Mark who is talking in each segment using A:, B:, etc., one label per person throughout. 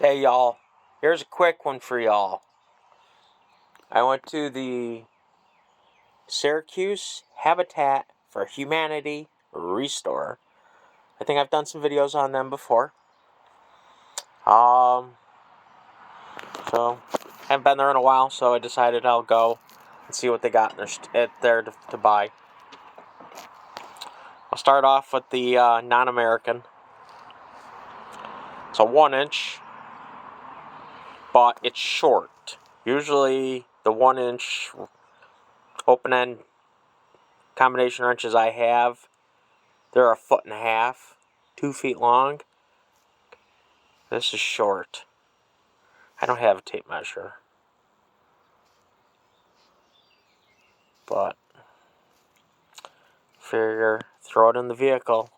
A: Hey y'all, here's a quick one for y'all. I went to the Syracuse Habitat for Humanity Restore. I think I've done some videos on them before. So haven't been there in a while, so I decided I'll go and see what they got there to buy. I'll start off with the non-American. It's a 1-inch, but it's short. Usually the 1-inch open-end combination wrenches I have, they're 1.5 feet, 2 feet long. This is short. I don't have a tape measure, but figure throw it in the vehicle.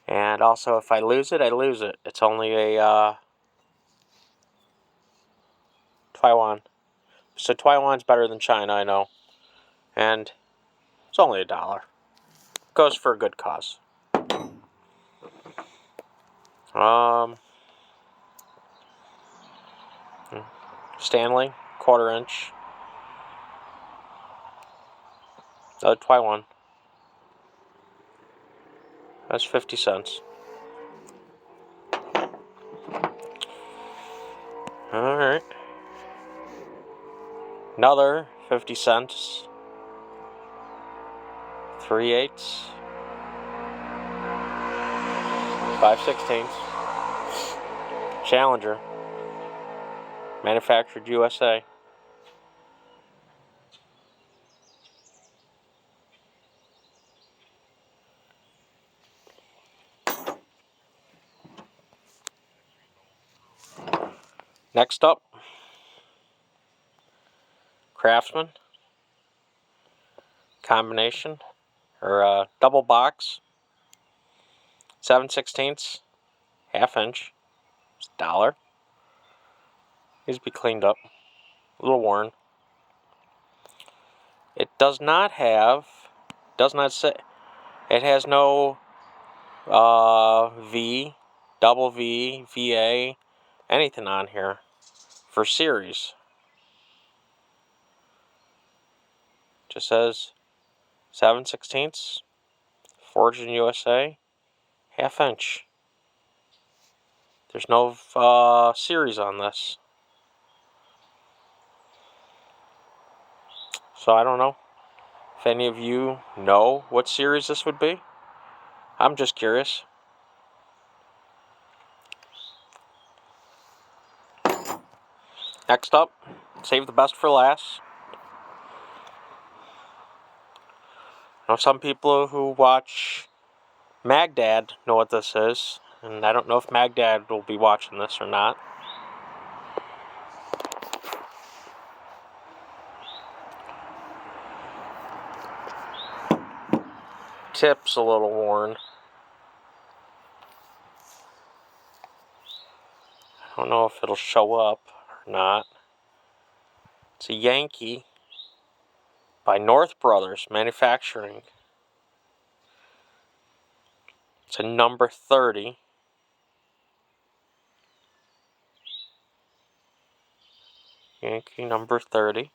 A: And also, if I lose it, I lose it. It's only a Taiwan. So Taiwan's better than China, I know. And it's only $1. Goes for a good cause. Stanley, 1/4 inch. Taiwan. That's 50 cents. Alright. Another 50 cents. 3/8. 5/16. Challenger. Manufactured USA. Next up, Craftsman. Combination, or double box. 7/16, 1/2 inch. It's $1. Needs to be cleaned up. A little worn. It does not say, it has no V, double V, VA, anything on here for series. Just says 7/16, forged in USA, 1/2 inch. There's no series on this. So I don't know if any of you know what series this would be. I'm just curious. Next up, save the best for last. I know some people who watch Magdad know what this is, and I don't know if Magdad will be watching this or not. Tip's a little worn. I don't know if it'll show up or not. It's a Yankee by North Brothers Manufacturing. It's a number 30. Yankee number 30.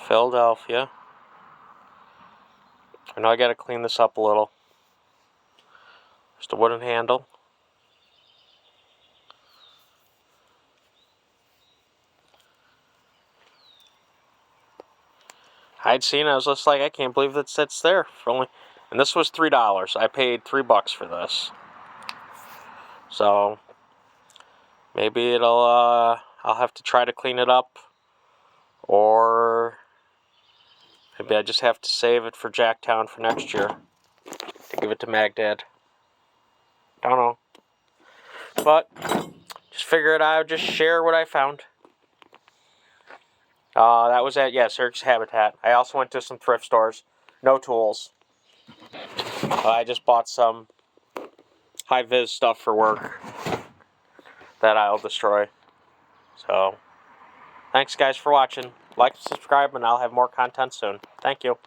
A: Philadelphia. I know I gotta clean this up a little. Just a wooden handle. I'd seen it, I was just like, I can't believe that it's there for only, and this was $3. I paid $3 for this. So maybe I'll have to try to clean it up, or maybe I just have to save it for Jacktown for next year to give it to Magdad. Don't know. But just figured I would just share what I found. That was at, Syracuse Habitat. I also went to some thrift stores. No tools. I just bought some high-vis stuff for work that I'll destroy. So, thanks guys for watching. Like and subscribe, and I'll have more content soon. Thank you.